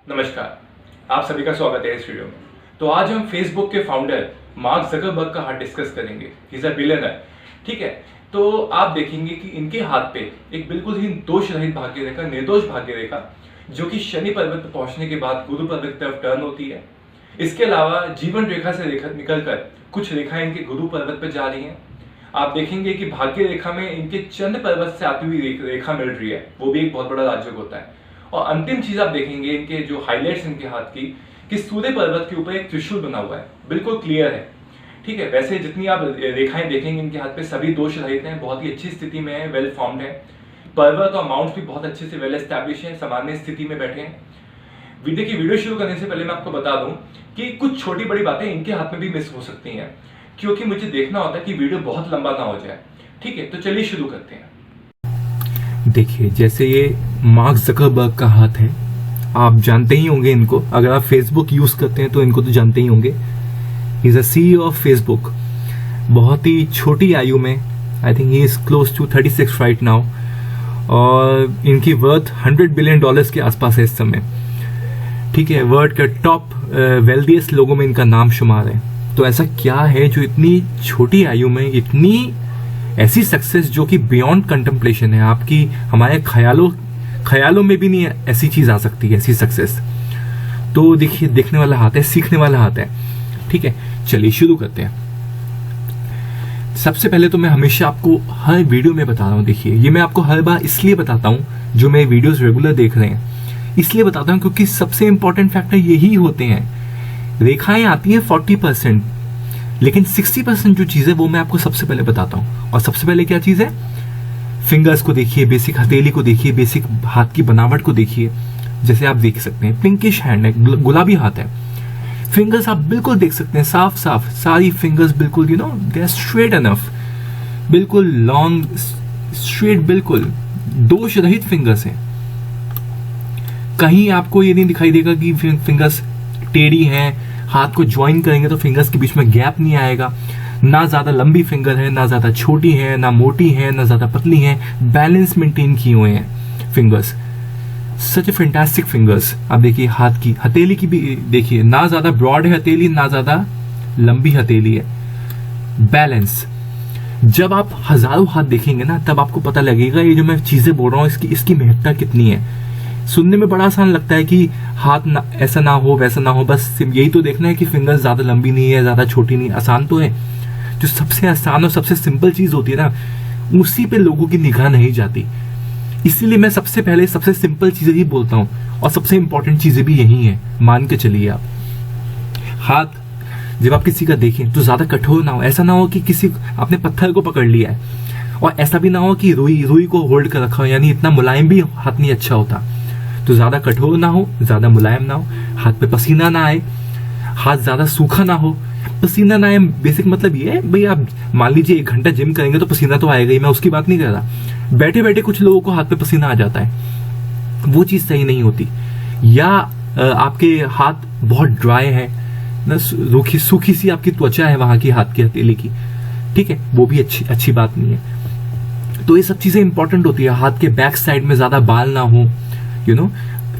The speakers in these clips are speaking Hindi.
नमस्कार, आप सभी का स्वागत है इस वीडियो में। तो आज हम फेसबुक के फाउंडर मार्क ज़करबर्ग का हाथ डिस्कस करेंगे। ही इज अ बिलियनर, ठीक है। तो आप देखेंगे कि इनके हाथ पे एक बिल्कुल ही दोष रहित भाग्य रेखा, निर्दोष भाग्य रेखा, जो कि शनि पर्वत पर पहुंचने के बाद गुरु पर्वत की तरफ टर्न होती है। इसके अलावा जीवन रेखा से निकलकर कुछ रेखाएं इनके गुरु पर्वत पर जा रही हैं। आप देखेंगे कि भाग्य रेखा में इनके चंद्र पर्वत से आती हुई रेखा मिल रही है, वो भी एक बहुत बड़ा राजयोग होता है। और अंतिम चीज आप देखेंगे इनके जो हाइलाइट्स इनके हाथ की, कि सूर्य पर्वत के ऊपर एक त्रिशूल बना हुआ है, बिल्कुल क्लियर है, ठीक है। वैसे जितनी आप रेखाएं देखेंगे इनके हाथ पे सभी दोष रहित हैं, बहुत ही अच्छी स्थिति में है, वेल फॉर्म्ड है। पर्वत और माउंट भी बहुत अच्छे से वेल एस्टैब्लिश है, सामान्य स्थिति में बैठे हैं। वीडियो शुरू करने से पहले मैं आपको बता दूं कि कुछ छोटी बड़ी बातें इनके हाथ में भी मिस हो सकती हैं, क्योंकि मुझे देखना होता है कि वीडियो बहुत लंबा ना हो जाए, ठीक है। तो चलिए शुरू करते हैं। देखिए, जैसे ये मार्क ज़करबर्ग का हाथ है, आप जानते ही होंगे इनको। अगर आप फेसबुक यूज करते हैं तो इनको तो जानते ही होंगे। He is a CEO of Facebook. बहुत ही छोटी आयु में, I think he is close to 36 right now, और इनकी वर्थ $100 बिलियन के आसपास है इस समय, ठीक है। वर्ल्ड के टॉप वेल्दिएस्ट लोगों में इनका नाम शुमार है। तो ऐसा क्या है जो इतनी छोटी आयु में इतनी ऐसी सक्सेस जो कि बियॉन्ड कंटेम्पलेशन है, आपकी हमारे ख्यालों में भी नहीं ऐसी चीज आ सकती है, ऐसी सक्सेस। तो देखिए, देखने वाला हाथ है, सीखने वाला हाथ है, ठीक है। चलिए शुरू करते हैं। सबसे पहले तो मैं हमेशा आपको हर वीडियो में बता रहा हूं, देखिए ये मैं आपको हर बार इसलिए बताता हूं, जो मेरे वीडियोस रेगुलर देख रहे हैं इसलिए बताता हूं क्योंकि सबसे इंपॉर्टेंट फैक्टर यही होते हैं। रेखाएं आती है 40%, लेकिन 60% जो चीज है वो मैं आपको सबसे पहले बताता हूं। और सबसे पहले क्या चीज है? फिंगर्स को देखिए, बेसिक हथेली को देखिए, बेसिक हाथ की बनावट को देखिए। जैसे आप देख सकते हैं पिंकिश हैंड है, गुलाबी हाथ है। फिंगर्स आप बिल्कुल देख सकते हैं, साफ साफ सारी फिंगर्स बिल्कुल दे आर स्ट्रेट एनफ, बिल्कुल लॉन्ग स्ट्रेट, बिल्कुल दोष रहित फिंगर्स हैं। कहीं आपको ये नहीं दिखाई देगा कि फिंगर्स टेढ़ी हैं। हाथ को ज्वाइन करेंगे तो फिंगर्स के बीच में गैप नहीं आएगा। ना ज्यादा लंबी फिंगर है, ना ज्यादा छोटी है, ना मोटी है, ना ज्यादा पतली है। बैलेंस मेंटेन किए हुए हैं फिंगर्स, सच ए फैंटास्टिक फिंगर्स। आप देखिए हाथ की हथेली की भी देखिए, ना ज्यादा ब्रॉड है हथेली, ना ज्यादा लंबी हथेली है। बैलेंस। जब आप हजारों हाथ देखेंगे ना, तब आपको पता लगेगा ये जो मैं चीजें बोल रहा हूँ इसकी महत्ता कितनी है। सुनने में बड़ा आसान लगता है कि हाथ ऐसा ना हो वैसा ना हो, बस यही तो देखना है कि फिंगर्स ज्यादा लंबी नहीं है, ज्यादा छोटी नहीं है। आसान तो है। जो सबसे आसान और सबसे सिंपल चीज होती है ना, उसी पे लोगों की निगाह नहीं जाती। इसीलिए मैं सबसे पहले सबसे सिंपल चीजें ही बोलता हूँ, और सबसे इंपॉर्टेंट चीजें भी यही है। मान के चलिए आप, हाथ जब आप किसी का देखें तो ज्यादा कठोर ना हो। ऐसा ना हो कि किसी आपने पत्थर को पकड़ लिया है, और ऐसा भी ना हो कि रुई को होल्ड कर रखा हो, यानी इतना मुलायम भी हाथ नहीं अच्छा होता। तो ज्यादा कठोर ना हो, ज्यादा मुलायम ना हो, हाथ पे पसीना ना आए, हाथ ज्यादा सूखा ना हो। पसीना ना आए बेसिक मतलब ये है भाई, आप मान लीजिए 1 घंटा जिम करेंगे तो पसीना तो आएगा ही, मैं उसकी बात नहीं कर रहा। बैठे बैठे कुछ लोगों को हाथ पे पसीना आ जाता है, वो चीज सही नहीं होती। या आपके हाथ बहुत ड्राई है ना, सूखी सी आपकी त्वचा है वहां की, हाथ की हथेली की, ठीक है, वो भी अच्छी बात नहीं है। तो ये सब चीजें इंपॉर्टेंट होती है। हाथ के बैक साइड में ज्यादा बाल ना हो,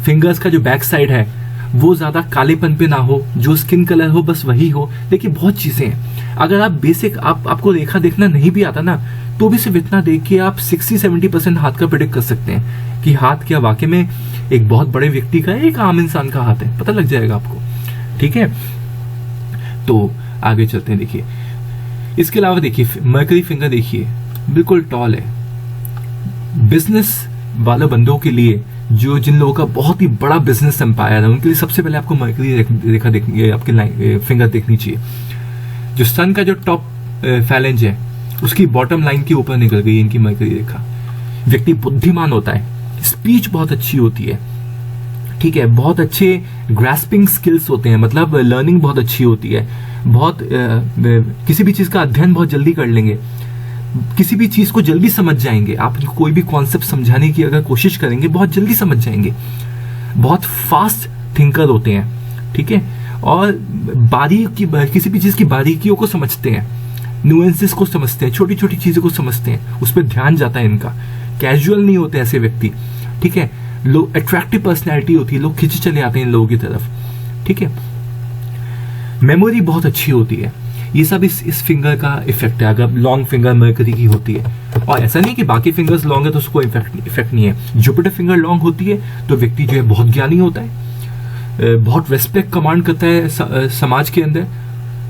फिंगर्स का जो बैक साइड है वो ज्यादा कालेपन पे ना हो, जो स्किन कलर हो बस वही हो। देखिए बहुत चीजें हैं। अगर आप बेसिक आपको रेखा देखना नहीं भी आता ना, तो भी सिर्फ इतना देख के आप 60-70% हाथ का प्रेडिक्ट कर सकते हैं कि हाथ क्या वाकई में एक बहुत बड़े व्यक्ति का है, एक आम इंसान का हाथ है, पता लग जाएगा आपको, ठीक है। तो आगे चलते हैं। देखिए इसके अलावा देखिए मर्करी फिंगर देखिए, बिल्कुल टॉल है। बिजनेस वाले बंदों के लिए, जो जिन लोगों का बहुत ही बड़ा बिजनेस एम्पायर है, उनके लिए सबसे पहले आपको मर्करी रेखा देखनी, आपकी फिंगर देखनी चाहिए। जो सन का जो टॉप फैलेंज है उसकी बॉटम लाइन के ऊपर निकल गई इनकी मर्करी रेखा। व्यक्ति बुद्धिमान होता है, स्पीच बहुत अच्छी होती है, ठीक है, बहुत अच्छे ग्रास्पिंग स्किल्स होते हैं, मतलब लर्निंग बहुत अच्छी होती है, बहुत किसी भी चीज का अध्ययन बहुत जल्दी कर लेंगे, किसी भी चीज को जल्दी समझ जाएंगे। आप कोई भी कॉन्सेप्ट समझाने की अगर कोशिश करेंगे बहुत जल्दी समझ जाएंगे। बहुत फास्ट थिंकर होते हैं, ठीक है, और किसी भी चीज की बारीकियों को समझते हैं, न्यूएंसेस को समझते हैं, छोटी छोटी चीजों को समझते हैं, उस पर ध्यान जाता है इनका। कैजुअल नहीं होते ऐसे व्यक्ति, ठीक है। लोग अट्रैक्टिव पर्सनैलिटी होती है, लोग खिंचे चले आते हैं इन लोगों की तरफ, ठीक है। मेमोरी बहुत अच्छी होती है, ये सब इस फिंगर का इफेक्ट है। अगर लॉन्ग फिंगर मरकरी की होती है, और ऐसा नहीं कि बाकी फिंगर्स लॉन्ग है तो उसको इफेक्ट नहीं है। जुपिटर फिंगर लॉन्ग होती है तो व्यक्ति जो है बहुत ज्ञानी होता है, बहुत रेस्पेक्ट कमांड करता है समाज के अंदर,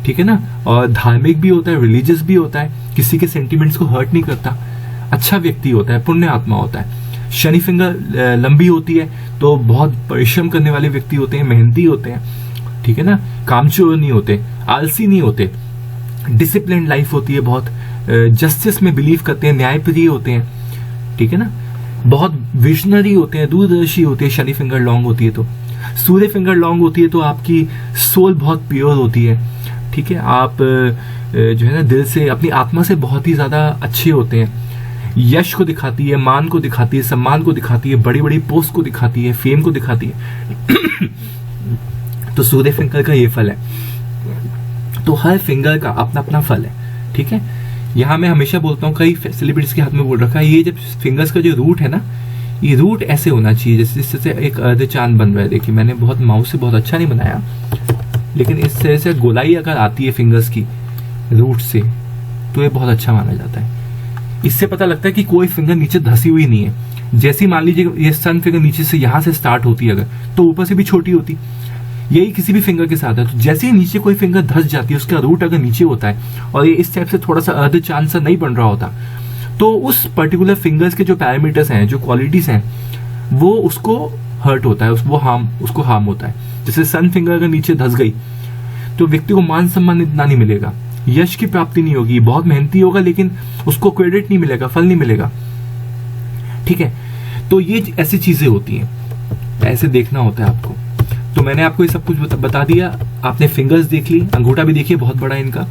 ठीक है ना, और धार्मिक भी होता है, रिलीजियस भी होता है, किसी के सेंटिमेंट्स को हर्ट नहीं करता, अच्छा व्यक्ति होता है, पुण्य आत्मा होता है। शनि फिंगर लंबी होती है तो बहुत परिश्रम करने वाले व्यक्ति होते हैं, मेहनती होते हैं, ठीक है ना, कामचोर नहीं होते, आलसी नहीं होते, डिसिप्लिन लाइफ होती है, बहुत जस्टिस में बिलीव करते हैं, न्यायप्रिय होते हैं, ठीक है ना, बहुत विजनरी होते हैं, दूरदर्शी होते हैं। शनि फिंगर लॉन्ग होती है तो सूर्य फिंगर लॉन्ग होती है तो आपकी सोल बहुत प्योर होती है, ठीक है। आप जो है ना दिल से, अपनी आत्मा से बहुत ही ज्यादा अच्छे होते हैं। यश को दिखाती है, मान को दिखाती है, सम्मान को दिखाती है, बड़ी बड़ी पोस्ट को दिखाती है, फेम को दिखाती है। तो सूर्य फिंगर का ये फल है। तो हर फिंगर का अपना अपना फल है, ठीक है। यहाँ मैं हमेशा बोलता हूँ, कई सेलिब्रिटीज के हाथ में बोल रखा है, ये जब फिंगर्स का जो रूट है ना, ये रूट ऐसे होना चाहिए जैसे एक अर्ध चांद बन रहा है। देखिए मैंने बहुत माउस से बहुत अच्छा नहीं बनाया, लेकिन इस तरह से गोलाई अगर आती है फिंगर्स की रूट से तो ये बहुत अच्छा माना जाता है। इससे पता लगता है कि कोई फिंगर नीचे धसी हुई नहीं है। जैसी मान लीजिए ये सन फिंगर नीचे से यहां से स्टार्ट होती है अगर, तो ऊपर से भी छोटी होती, यही किसी भी फिंगर के साथ है। तो जैसे ही नीचे कोई फिंगर धस जाती है, उसका रूट अगर नीचे होता है और ये इस टाइप से थोड़ा सा अर्ध चांद सा नहीं बन रहा होता, तो उस पर्टिकुलर फिंगर्स के जो पैरामीटर्स हैं, जो क्वालिटीज हैं, वो उसको हर्ट होता है, उसको हार्म होता है। जैसे सन फिंगर अगर नीचे धस गई तो व्यक्ति को मान सम्मान इतना नहीं मिलेगा, यश की प्राप्ति नहीं होगी, बहुत मेहनती होगा लेकिन उसको क्रेडिट नहीं मिलेगा, फल नहीं मिलेगा, ठीक है। तो ये ऐसी चीजें होती हैं, ऐसे देखना होता है आपको। तो मैंने आपको ये सब कुछ बता दिया, आपने फिंगर्स देख ली, अंगूठा भी देखिए बहुत बड़ा है इनका,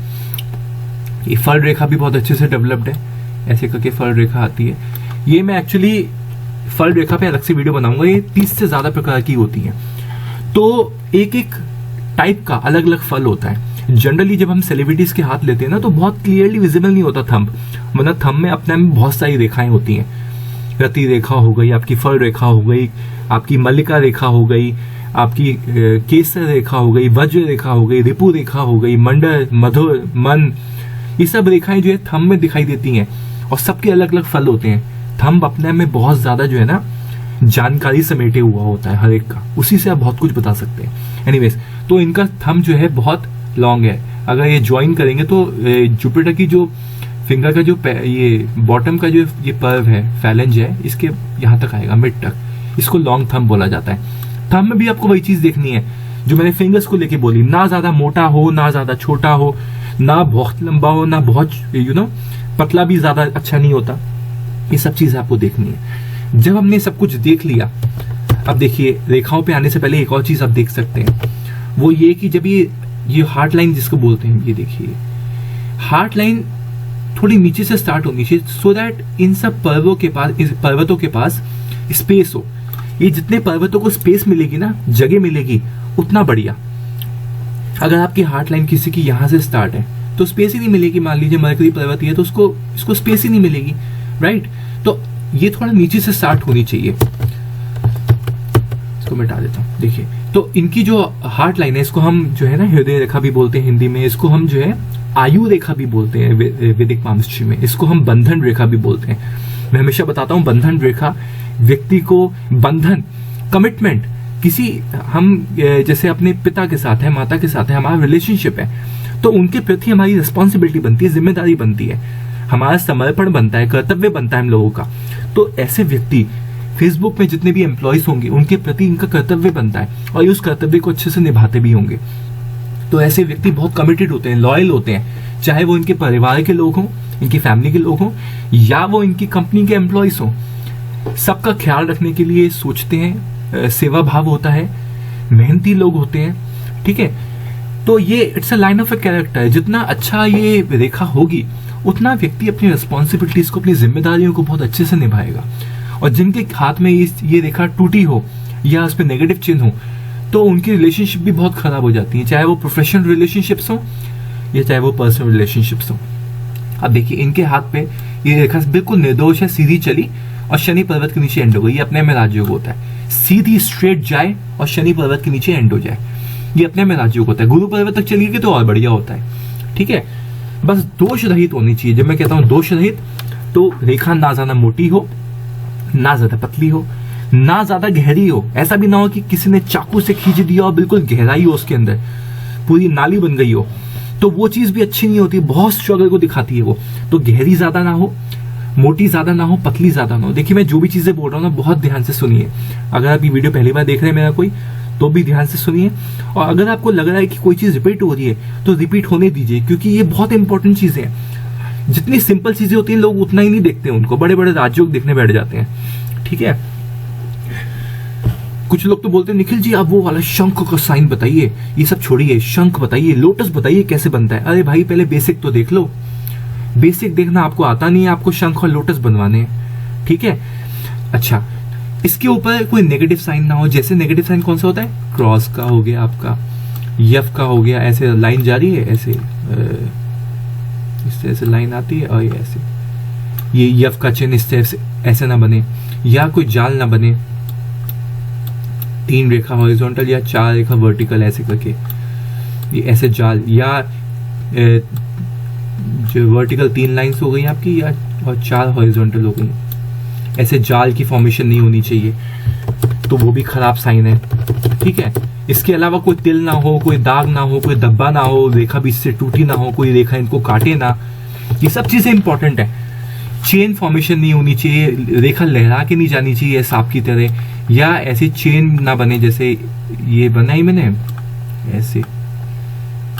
ये फल रेखा भी बहुत अच्छे से डेवलप्ड है, ऐसे करके फल रेखा आती है। ये मैं एक्चुअली फल रेखा पे अलग से वीडियो बनाऊंगा, ये 30 से ज्यादा प्रकार की होती है। तो एक एक टाइप का अलग अलग फल होता है। जनरली जब हम सेलिब्रिटीज के हाथ लेते हैं ना, तो बहुत क्लियरली विजिबल नहीं होता थंब, मतलब थंब में अपने में बहुत सारी रेखाएं होती हैं। रति रेखा हो गई, आपकी फल रेखा हो गई, आपकी मल्लिका रेखा हो गई, आपकी केसर रेखा हो गई, वज्र रेखा हो गई, रिपु रेखा हो गई, मंडल, मधुर, मन, ये सब रेखाएं जो है थंब में दिखाई देती हैं और सबके अलग अलग फल होते हैं। थंब अपने में बहुत ज्यादा जो है ना जानकारी समेटे हुआ होता है हर एक का, उसी से आप बहुत कुछ बता सकते हैं। एनीवेज, तो इनका थंब जो है बहुत लॉन्ग है। अगर ये ज्वाइन करेंगे तो जुपिटर की जो फिंगर का जो ये बॉटम का जो ये पर्व है, फैलेंज है, इसके यहाँ तक आएगा, मिड तक, इसको लॉन्ग थंब बोला जाता है। थंब में भी आपको वही चीज देखनी है जो मैंने फिंगर्स को लेके बोली, ना ज्यादा मोटा हो, ना ज्यादा छोटा हो, ना बहुत लंबा हो, ना बहुत पतला भी ज्यादा अच्छा नहीं होता। ये सब चीजें आपको देखनी है। जब हमने सब कुछ देख लिया, अब देखिए रेखाओं पे आने से पहले एक और चीज आप देख सकते हैं, वो ये कि जब ये हार्ट लाइन जिसको बोलते हैं, ये देखिए हार्ट लाइन थोड़ी नीचे से स्टार्ट होनी चाहिए, सो दैट इन सब पर्वतों के पास स्पेस हो। ये जितने पर्वतों को स्पेस मिलेगी ना, जगह मिलेगी, उतना बढ़िया। अगर आपकी हार्ट लाइन किसी की यहां से स्टार्ट है तो स्पेस ही नहीं मिलेगी। मान लीजिए मरकरी पर्वत है तो इसको स्पेस ही नहीं मिलेगी, राइट। तो ये थोड़ा नीचे से स्टार्ट होनी चाहिए। इसको मिटा देता हूं। देखिए, तो इनकी जो हार्ट लाइन है, इसको हम जो है ना हृदय रेखा भी बोलते हैं हिंदी में, इसको हम जो है आयु रेखा भी बोलते हैं वैदिक पामस्ट्री में, इसको हम बंधन रेखा भी बोलते हैं। मैं हमेशा बताता हूं बंधन रेखा व्यक्ति को बंधन, कमिटमेंट, किसी हम जैसे अपने पिता के साथ है, माता के साथ है, हमारा रिलेशनशिप है, तो उनके प्रति हमारी रिस्पॉन्सिबिलिटी बनती है, जिम्मेदारी बनती है, हमारा समर्पण बनता है, कर्तव्य बनता है हम लोगों का। तो ऐसे व्यक्ति फेसबुक में जितने भी एम्प्लॉयज होंगे उनके प्रति इनका कर्तव्य बनता है और उस कर्तव्य को अच्छे से निभाते भी होंगे। तो ऐसे व्यक्ति बहुत कमिटेड होते हैं, लॉयल होते हैं, चाहे वो इनके परिवार के लोग हों, इनकी फैमिली के लोग हों, या वो इनकी कंपनी के एम्प्लॉयज हों। सबका ख्याल रखने के लिए सोचते हैं, सेवा भाव होता है, मेहनती लोग होते हैं, ठीक है। तो ये it's a line of a character. जितना अच्छा ये रेखा होगी उतना व्यक्ति अपनी रिस्पॉन्सिबिलिटीज को, अपनी जिम्मेदारियों को बहुत अच्छे से निभाएगा। और जिनके हाथ में ये रेखा टूटी हो या उस पर नेगेटिव चिन्ह हो तो उनकी रिलेशनशिप भी बहुत खराब हो जाती है, चाहे वो प्रोफेशनल रिलेशनशिप्स हो या चाहे वो पर्सनल रिलेशनशिप्स हो। अब देखिए इनके हाथ पे ये रेखा बिल्कुल निर्दोष है, सीधी चली और शनि पर्वत के नीचे एंड हो गई, ये अपने में राजयोग होता है। सीधी स्ट्रेट जाए और शनि पर्वत के नीचे एंड हो जाए, ये अपने में राजयोग होता है। गुरु पर्वत तक चली गई तो और बढ़िया होता है। ठीक है, बस दोष रहित होनी चाहिए। जब मैं कहता हूं दोष रहित, तो रेखा ना ज्यादा मोटी हो, ना ज्यादा पतली हो, ना ज्यादा गहरी हो। ऐसा भी ना हो कि किसी ने चाकू से खींच दिया और बिल्कुल गहराई हो उसके अंदर, पूरी नाली बन गई हो, तो वो चीज भी अच्छी नहीं होती, बहुत स्ट्रगल को दिखाती है वो। तो गहरी ज्यादा ना हो, मोटी ज्यादा ना हो, पतली ज्यादा ना हो। देखिए मैं जो भी चीजें बोल रहा हूँ ना, बहुत ध्यान से सुनिए। अगर आप ये वीडियो पहली बार देख रहे हैं मेरा कोई, तो भी ध्यान से सुनिए। और अगर आपको लग रहा है कि कोई चीज रिपीट हो रही है, तो रिपीट होने दीजिए, क्योंकि ये बहुत इंपॉर्टेंट चीजें हैं। जितनी सिंपल चीजें होती हैं लोग उतना ही नहीं देखते, उनको बड़े बड़े राजयोग देखने बैठ जाते हैं। ठीक है, कुछ लोग तो बोलते हैं निखिल जी आप वो वाला शंख का साइन बताइए, ये सब छोड़िए, शंख बताइए, लोटस बताइए कैसे बनता है। अरे भाई पहले बेसिक तो देख लो। बेसिक देखना आपको आता नहीं है, आपको शंख और लोटस बनवाने हैं। ठीक है, अच्छा इसके ऊपर कोई नेगेटिव साइन ना हो। जैसे नेगेटिव साइन कौन सा होता है, क्रॉस का हो गया, आपका यफ का हो गया, ऐसे लाइन जा रही है, ऐसे इस तरह से लाइन आती है, और ऐसे ये यफ का चिन्ह इस तरह से ऐसे ना बने, या कोई जाल ना बने, 3 रेखा हॉरिजॉन्टल या 4 रेखा वर्टिकल ऐसे करके, ये ऐसे जाल, या जो वर्टिकल 3 लाइंस हो गई आपकी, या और 4 हॉरिजॉन्टल हो गई, ऐसे जाल की फॉर्मेशन नहीं होनी चाहिए, तो वो भी खराब साइन है। ठीक है, इसके अलावा कोई तिल ना हो, कोई दाग ना हो, कोई धब्बा ना हो, रेखा बीच से टूटी ना हो, कोई रेखा इनको काटे ना, ये सब चीजें इंपॉर्टेंट है। चेन फॉर्मेशन नहीं होनी चाहिए, रेखा लहरा के नहीं जानी चाहिए सांप की तरह, या ऐसी चेन ना बने जैसे ये बनाई मैंने ऐसे,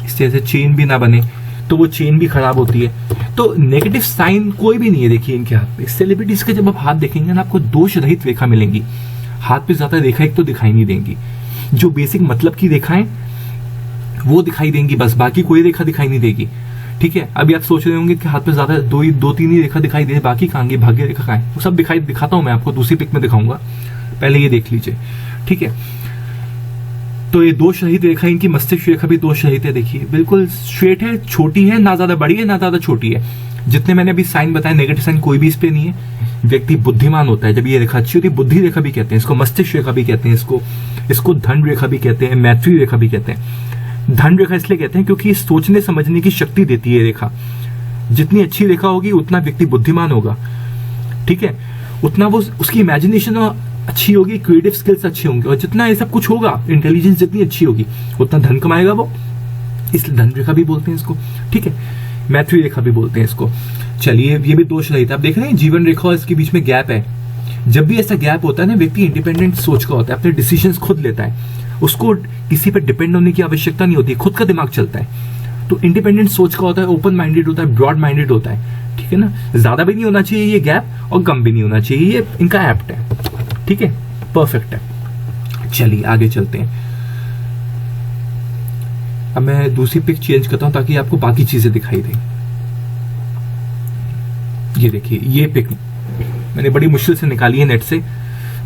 इस तरह से चेन भी ना बने, तो वो चेन भी खराब होती है। तो नेगेटिव साइन कोई भी नहीं है देखिए इनके हाथ पे। सेलिब्रिटीज के जब आप हाथ देखेंगे ना, आपको दोष रहित रेखा मिलेंगी, हाथ पे ज्यादा रेखा एक तो दिखाई नहीं देंगी, जो बेसिक मतलब की रेखाएं वो दिखाई देंगी बस, बाकी कोई रेखा दिखाई नहीं देगी। ठीक है, अभी आप सोच रहे होंगे कि हाथ पे ज्यादा दो तीन ही रेखा दिखाई दे, बाकी कहाँ गई, भाग्य रेखा कहाँ है, वो सब दिखाता हूं मैं आपको, दूसरी पिक में दिखाऊंगा, पहले ये देख लीजिए। ठीक है, तो ये दोष रहित रेखा, इनकी मस्तिष्क रेखा भी दोष रहित है। देखिए बिल्कुल स्ट्रेट है, छोटी है, ना ज्यादा बड़ी है ना ज्यादा छोटी है। जितने मैंने अभी साइन बताए नेगेटिव साइन कोई भी इस पे नहीं है। व्यक्ति बुद्धिमान होता है जब ये रेखा अच्छी होती है, बुद्धि रेखा भी कहते हैं इसको, मस्तिष्क रेखा भी कहते हैं इसको धन रेखा भी कहते हैं, मैत्री रेखा भी कहते हैं। धन रेखा इसलिए कहते हैं क्योंकि सोचने समझने की शक्ति देती है रेखा। जितनी अच्छी रेखा होगी उतना व्यक्ति बुद्धिमान होगा। ठीक है, उतना वो उसकी इमेजिनेशन अच्छी होगी, क्रिएटिव स्किल्स अच्छी होंगे, और जितना ये सब कुछ होगा, इंटेलिजेंस जितनी अच्छी होगी उतना धन कमाएगा वो, इसलिए धन रेखा भी बोलते हैं इसको। ठीक है, मैत्री रेखा भी बोलते हैं इसको। चलिए ये भी दोष रहित है। आप देख रहे हैं जीवन रेखा और इसके बीच में गैप है। जब भी ऐसा गैप होता है ना, व्यक्ति इंडिपेंडेंट सोच का होता है, अपने डिसीजंस खुद लेता है, उसको किसी पर डिपेंड होने की आवश्यकता नहीं होती, खुद का दिमाग चलता है। तो इंडिपेंडेंट सोच का होता है, ओपन माइंडेड होता है, ब्रॉड माइंडेड होता है। ठीक है ना, ज्यादा भी नहीं होना चाहिए ये गैप और कम भी नहीं होना चाहिए, ये इनका एप्ट है। ठीक है, परफेक्ट है। चलिए आगे चलते हैं। अब मैं दूसरी पिक चेंज करता हूं ताकि आपको बाकी चीजें दिखाई दें। ये देखिए, ये पिक मैंने बड़ी मुश्किल से निकाली है नेट से,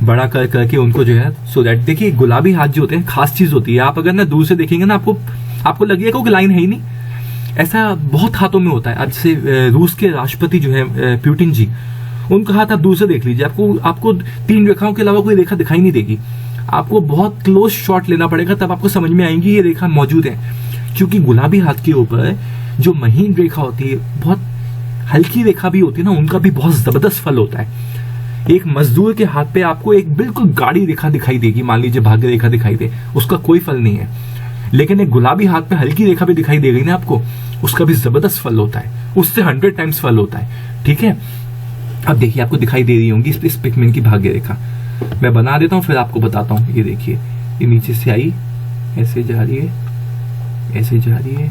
बड़ा कर करके उनको जो है, सो दैट देखिए गुलाबी हाथ जो होते हैं खास चीज होती है। आप अगर ना दूर से देखेंगे ना, आपको लगेगा कि लाइन है ही नहीं, ऐसा बहुत हाथों में होता है। अब जैसे रूस के राष्ट्रपति जो है पुतिन जी, उनका हाथ आप दूर से देख लीजिए, आपको 3 रेखाओं के अलावा कोई रेखा दिखाई नहीं देगी। आपको बहुत क्लोज शॉट लेना पड़ेगा, तब आपको समझ में आएंगी ये रेखा मौजूद है। क्योंकि गुलाबी हाथ के ऊपर जो महीन रेखा होती है, बहुत हल्की रेखा भी होती है ना, उनका भी बहुत जबरदस्त फल होता है। एक मजदूर के हाथ पे आपको एक बिल्कुल गाढ़ी रेखा दिखाई देगी, मान लीजिए भाग्य रेखा दिखाई दे, उसका कोई फल नहीं है। लेकिन एक गुलाबी हाथ पे हल्की रेखा भी दिखाई देगी ना आपको, उसका भी जबरदस्त फल होता है, उससे 100 टाइम्स फल होता है। ठीक है, अब देखिए आपको दिखाई दे रही होंगी इस पिक में इनकी भाग्य रेखा। मैं बना देता हूं फिर आपको बताता हूं। ये देखिए, ये नीचे से आई, ऐसे जा रही है, ऐसे जा रही है,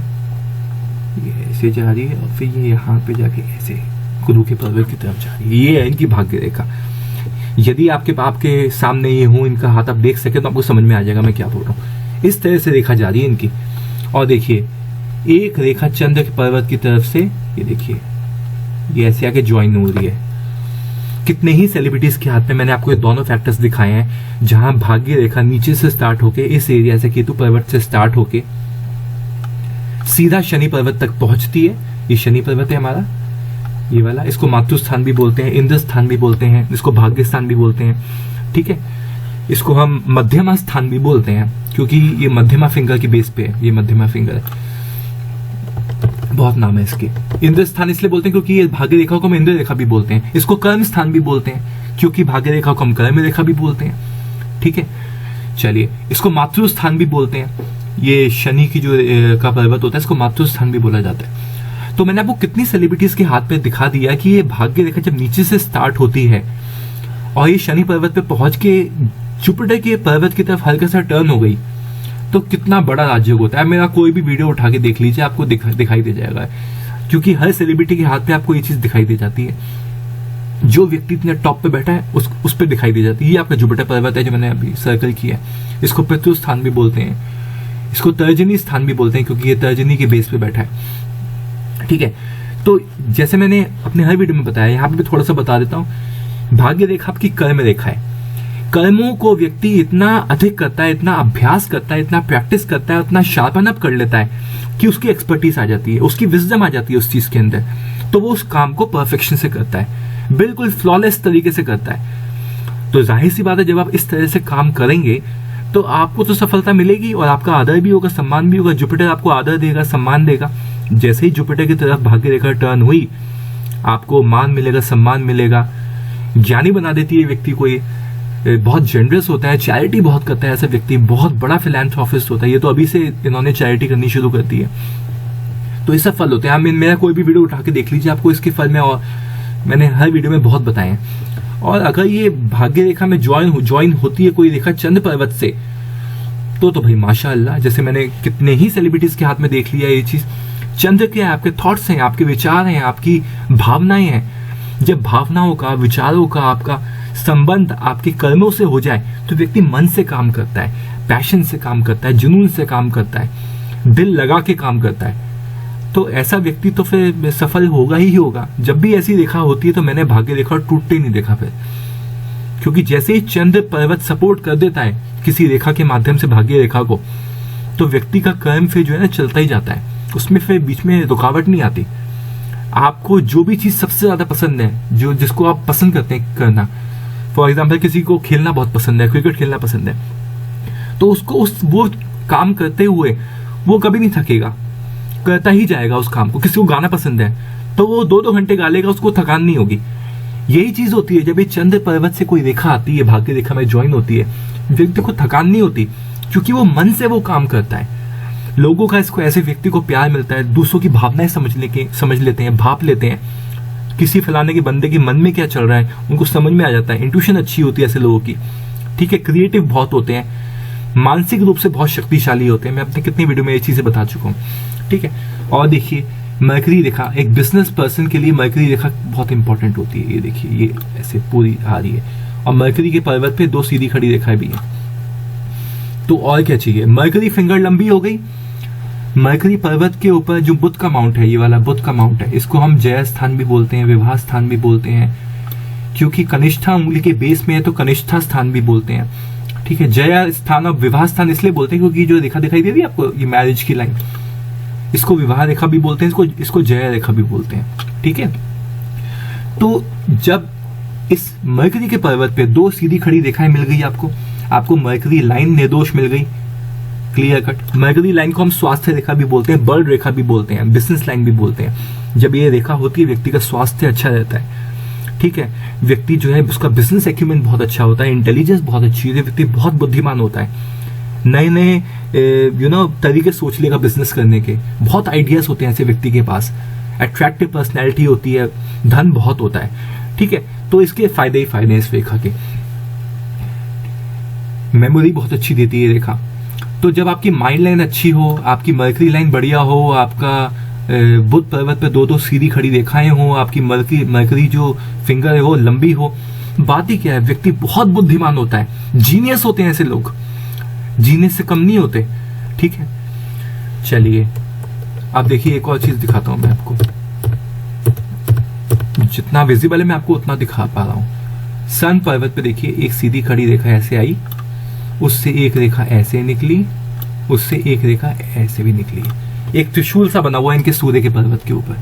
ये ऐसे जा रही है, और फिर ये यहाँ पे जाके ऐसे गुरु के पर्वत की तरफ जा रही है। ये है इनकी भाग्य रेखा। यदि आपके सामने ये हो, इनका हाथ आप देख सके तो आपको समझ में आ जाएगा मैं क्या बोल रहा हूँ। इस तरह से रेखा जा रही है इनकी। और देखिए एक रेखा चंद्र के पर्वत की तरफ से, ये देखिए ये ऐसे आके ज्वाइन हो रही है। कितने ही सेलिब्रिटीज के हाथ में मैंने आपको ये दोनों फैक्टर्स दिखाए हैं, जहां भाग्य रेखा नीचे से स्टार्ट होके, इस एरिया से केतु पर्वत से स्टार्ट होके सीधा शनि पर्वत तक पहुंचती है। ये शनि पर्वत है हमारा, ये वाला, इसको मातृस्थान भी बोलते हैं, इंद्र स्थान भी बोलते हैं, इसको भाग्य स्थान भी बोलते हैं। ठीक है, इसको हम मध्यमा स्थान भी बोलते हैं क्योंकि ये मध्यमा फिंगर की बेस पे है, ये मध्यमा फिंगर है, बहुत नाम है इसके। इंद्र स्थान इसलिए बोलते हैं क्योंकि ये भाग्य रेखा को हम इंद्र रेखा भी बोलते हैं। इसको कर्म स्थान भी बोलते हैं क्योंकि भाग्य रेखा को हम कर्म रेखा भी बोलते हैं। ठीक है, चलिए, इसको मातृ स्थान भी बोलते हैं, ये शनि की जो का पर्वत होता है इसको मातृ स्थान भी बोला जाता है। तो मैंने आपको कितनी सेलिब्रिटीज के हाथ पे दिखा दिया कि ये भाग्य रेखा जब नीचे से स्टार्ट होती है और ये शनि पर्वत पे पहुंच के जुपिटर के पर्वत की तरफ हल्का सा टर्न हो गई तो कितना बड़ा राजयोग होता है। मेरा कोई भी वीडियो उठा के देख लीजिए, आपको दिखाई दे जाएगा, क्योंकि हर सेलिब्रिटी के हाथ पे आपको ये चीज दिखाई दे जाती है। जो व्यक्ति इतने टॉप पे बैठा है उस पे दिखाई दे जाती है। ये आपका जुपिटर पर्वत है जो मैंने अभी सर्कल किया है। इसको पितृ स्थान भी बोलते हैं, इसको तर्जनी स्थान भी बोलते हैं क्योंकि ये तर्जनी के बेस पे बैठा है। ठीक है, तो जैसे मैंने अपने हर वीडियो में बताया, यहाँ पे थोड़ा सा बता देता हूँ। भाग्य रेखा आपकी कर्म रेखा है। कर्मों को व्यक्ति इतना अधिक करता है, इतना अभ्यास करता है, इतना प्रैक्टिस करता है, उतना शार्पन अप कर लेता है कि उसकी एक्सपर्टीज आ जाती है, उसकी विजडम आ जाती है उस चीज के अंदर, तो वो उस काम को परफेक्शन से करता है, बिल्कुल फ्लॉलेस तरीके से करता है। तो जाहिर सी बात है, जब आप इस तरह से काम करेंगे तो आपको तो सफलता मिलेगी और आपका आदर भी होगा, सम्मान भी होगा। जुपिटर आपको आदर देगा, सम्मान देगा। जैसे ही जुपिटर की तरफ भाग्य रेखा टर्न हुई, आपको मान मिलेगा, सम्मान मिलेगा। ज्ञानी बना देती है व्यक्ति को, ये बहुत जेनरस होता है, चैरिटी बहुत करता है ऐसा व्यक्ति, बहुत बड़ा फिलैंथ्रोपिस्ट होता है। ये तो अभी से इन्होंने चैरिटी करनी शुरू कर दी है। तो ये सब फल होते हैं। आप मेरा कोई भी वीडियो उठा के देख लीजिए, आपको इसके फल में, और मैंने हर वीडियो में बहुत बताए हैं। और अगर ये भाग्य रेखा में ज्वाइन होती है कोई रेखा चंद्र पर्वत से, तो भाई माशाअल्लाह, जैसे मैंने कितने ही सेलिब्रिटीज के हाथ में देख लिया ये चीज। चंद्र क्या है? आपके थॉट्स हैं, आपके विचार हैं, आपकी भावनाएं हैं। जब भावनाओं का, विचारों का आपका संबंध आपके कर्मों से हो जाए तो व्यक्ति मन से काम करता है, पैशन से काम करता है, जुनून से काम करता है, दिल लगा के काम करता है। तो ऐसा व्यक्ति तो फिर सफल होगा ही होगा। जब भी ऐसी रेखा होती है तो मैंने भाग्य रेखा टूटते ही नहीं देखा फिर, क्योंकि जैसे ही चंद्र पर्वत सपोर्ट कर देता है किसी रेखा के माध्यम से भाग्य रेखा को, तो व्यक्ति का कर्म फिर जो है ना चलता ही जाता है, उसमें फिर बीच में रुकावट नहीं आती। आपको जो भी चीज सबसे ज्यादा पसंद है, जो जिसको आप पसंद करते हैं करना, फॉर एग्जाम्पल किसी को खेलना बहुत पसंद है, क्रिकेट खेलना पसंद है, तो उसको वो काम करते हुए वो कभी नहीं थकेगा, करता ही जाएगा उस काम को। किसी को गाना पसंद है तो वो 2-2 घंटे गा लेगा, उसको थकान नहीं होगी। यही चीज होती है जब ये चंद्र पर्वत से कोई रेखा आती है, भाग्य रेखा में ज्वाइन होती है, व्यक्ति को थकान नहीं होती, क्योंकि वो मन से वो काम करता है। लोगों का इसको ऐसे व्यक्ति को प्यार मिलता है, दूसरों की भावनाएं समझ लेते हैं, भाप लेते हैं। किसी फलाने के बंदे के मन में क्या चल रहा है उनको समझ में आ जाता है। इंट्यूशन अच्छी होती है ऐसे लोगों की। ठीक है, क्रिएटिव बहुत होते हैं, मानसिक रूप से बहुत शक्तिशाली होते हैं। मैं अपने कितनी वीडियो में ये चीजें बता चुका हूँ। ठीक है, और देखिए मरकरी रेखा, एक बिजनेस पर्सन के लिए मरकरी रेखा बहुत इंपॉर्टेंट होती है। ये देखिए, ये ऐसे पूरी आ रही है और मरकरी के पर्वत पे 2 सीधी खड़ी रेखाएं भी है। तो और क्या चाहिए? मरकरी फिंगर लंबी हो गई। मरकरी पर्वत के ऊपर जो बुध का माउंट है, ये वाला बुध का माउंट है, इसको हम जय स्थान भी बोलते हैं, विवाह स्थान भी बोलते हैं, क्योंकि कनिष्ठा उंगली के बेस में है तो कनिष्ठा स्थान भी बोलते हैं। ठीक है, जय स्थान और विवाह स्थान इसलिए बोलते हैं क्योंकि जो रेखा दिखाई दे रही है आपको, ये मैरिज की लाइन, इसको विवाह रेखा भी बोलते हैं, इसको जय रेखा भी बोलते हैं। ठीक है, तो जब इस मरकरी के पर्वत पे 2 सीधी खड़ी रेखाएं मिल गई आपको मरकरी लाइन निर्दोष मिल गई, क्लियर कट। मरकरी लाइन को हम स्वास्थ्य रेखा भी बोलते हैं, बर्ड रेखा भी बोलते हैं, बिजनेस लाइन भी बोलते हैं। जब ये रेखा होती है व्यक्ति का स्वास्थ्य अच्छा रहता है। ठीक है, व्यक्ति जो है उसका बिजनेस एक्यूमेंट बहुत अच्छा होता है, इंटेलिजेंस बहुत अच्छी होती है, व्यक्ति बहुत बुद्धिमान होता है, नए तरीके सोच लेगा बिजनेस करने के, बहुत आइडियाज होते हैं ऐसे व्यक्ति के पास, अट्रैक्टिव पर्सनैलिटी होती है, धन बहुत होता है। ठीक है, तो इसके फायदे ही फायदे हैं इस रेखा के। मेमोरी बहुत अच्छी देती है रेखा। तो जब आपकी माइंड लाइन अच्छी हो, आपकी मरकरी लाइन बढ़िया हो, आपका बुध पर्वत पे 2-2 सीधी खड़ी रेखाएं हो, आपकी मरकरी जो फिंगर है वो लंबी हो, बात ही क्या है, व्यक्ति बहुत बुद्धिमान होता है, जीनियस होते हैं ऐसे लोग, जीनियस से कम नहीं होते। ठीक है, चलिए अब देखिए एक और चीज दिखाता हूं मैं आपको। जितना विजिबल है मैं आपको उतना दिखा पा रहा हूं। सन पर्वत पे देखिए एक सीधी खड़ी रेखा ऐसे आई, उससे एक रेखा ऐसे निकली, उससे एक रेखा ऐसे भी निकली, एक त्रिशूल सा बना हुआ है इनके सूर्य के पर्वत के ऊपर।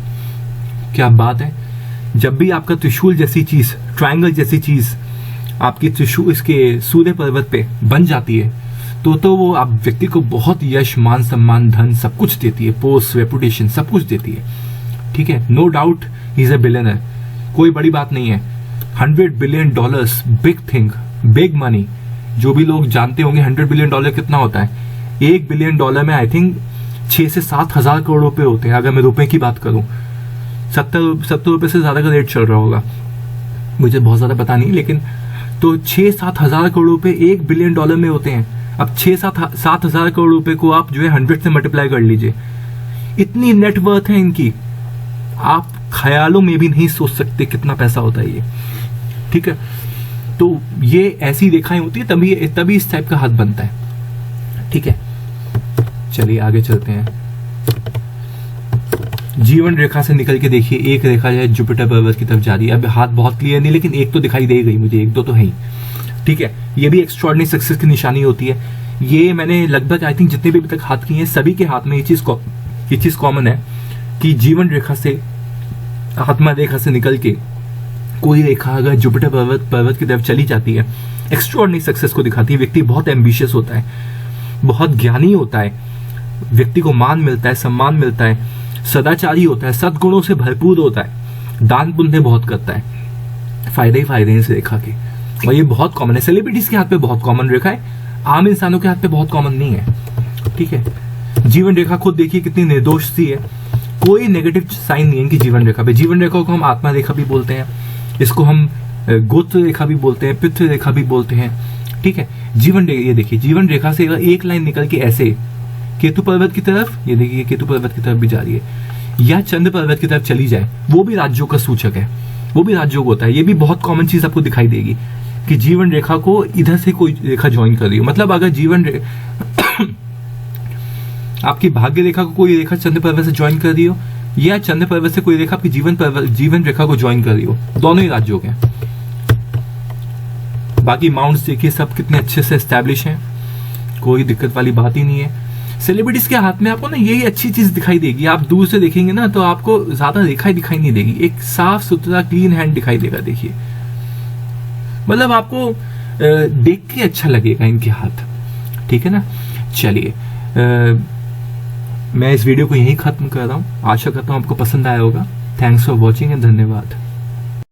क्या बात है, जब भी आपका त्रिशूल जैसी चीज, ट्रायंगल जैसी चीज आपकी त्रिशूल इसके सूर्य पर्वत पे बन जाती है तो वो आप व्यक्ति को बहुत यश, मान सम्मान, धन सब कुछ देती है, पोस्ट, रेपुटेशन सब कुछ देती है। ठीक है, no doubt he is a billionaire, कोई बड़ी बात नहीं है। $100 billion, big thing, big money. जो भी लोग जानते होंगे $100 बिलियन कितना होता है, $1 बिलियन में आई थिंक 6 से 7 हजार करोड़ रुपए होते हैं। अगर मैं रुपए की बात करूं 70 रुपए से ज्यादा का रेट चल रहा होगा, मुझे बहुत ज्यादा पता नहीं, लेकिन तो 6-7 हजार करोड़ रुपए $1 बिलियन में होते हैं। अब 6-7 हजार करोड़ रुपए को आप जो है 100 से मल्टीप्लाई कर लीजिए, इतनी नेटवर्थ है इनकी, आप ख्यालों में भी नहीं सोच सकते कितना पैसा होता है ये। ठीक है, तो ये ऐसी रेखाएं होती है, तभी इस टाइप का हाथ बनता है। ठीक है, चलिए आगे चलते हैं। जीवन रेखा से निकल के देखिए, एक रेखा जो है जुपिटर पर्वत की तरफ जा रही है। अब हाथ बहुत क्लियर नहीं, लेकिन एक तो दिखाई दे गई मुझे, एक दो तो है ही। ठीक है, ये भी एक्स्ट्राऑर्डिनरी सक्सेस की निशानी होती है। ये मैंने लगभग आई थिंक जितने भी अभी तक हाथ किए हैं सभी के हाथ में ये चीज कॉमन है कि जीवन रेखा से, आत्मा रेखा से निकल के कोई रेखा अगर जुपिटर पर्वत की तरफ चली जाती है, एक्स्ट्राऑर्डिनरी सक्सेस को दिखाती है। व्यक्ति बहुत एम्बिशियस होता है, बहुत ज्ञानी होता है, व्यक्ति को मान मिलता है, सम्मान मिलता है, सदाचारी होता है, सद्गुणों से भरपूर होता है, दान पुण्य बहुत करता है, फायदे ही फायदे हैं इस रेखा के। और ये बहुत कॉमन है, सेलिब्रिटीज के हाथ पे बहुत कॉमन रेखा है, आम इंसानों के हाथ पे बहुत कॉमन नहीं है। ठीक है, जीवन रेखा खुद देखिए कितनी निर्दोष सी है, कोई नेगेटिव साइन नहीं है इनकी जीवन रेखा पे। जीवन रेखा को हम आत्मा रेखा भी बोलते हैं, इसको हम गोत्र रेखा भी बोलते हैं, पितृ रेखा भी बोलते हैं। ठीक है, जीवन रेखा, ये देखिए जीवन रेखा से एक लाइन निकल के ऐसे केतु पर्वत की तरफ, ये देखिए केतु पर्वत की तरफ भी जा रही है, या चंद्र पर्वत की तरफ चली जाए, वो भी राज्यों का सूचक है, वो भी राजयोग होता है। ये भी बहुत कॉमन चीज आपको दिखाई देगी कि जीवन रेखा को इधर से कोई रेखा ज्वाइन कर रही हो। मतलब अगर आपकी भाग्य रेखा को कोई रेखा चंद्र पर्वत से ज्वाइन कर रही हो, या चंद्र पर्वत से कोई रेखा आपकी जीवन रेखा को ज्वाइन कर रही हो, दोनों ही राजयोग हैं। बाकी माउंट्स देखिए सब कितने अच्छे से एस्टैब्लिश हैं, कोई दिक्कत वाली बात ही नहीं है। सेलिब्रिटीज के हाथ में आपको ना यही अच्छी चीज दिखाई देगी, आप दूर से देखेंगे ना तो आपको ज्यादा रेखा दिखाई नहीं देगी, एक साफ सुथरा क्लीन हैंड दिखाई देगा। देखिए मतलब आपको देख के अच्छा लगेगा इनके हाथ। ठीक है ना, चलिए मैं इस वीडियो को यहीं खत्म कर रहा हूँ। आशा करता हूँ आपको पसंद आया होगा। थैंक्स फॉर वॉचिंग एंड धन्यवाद।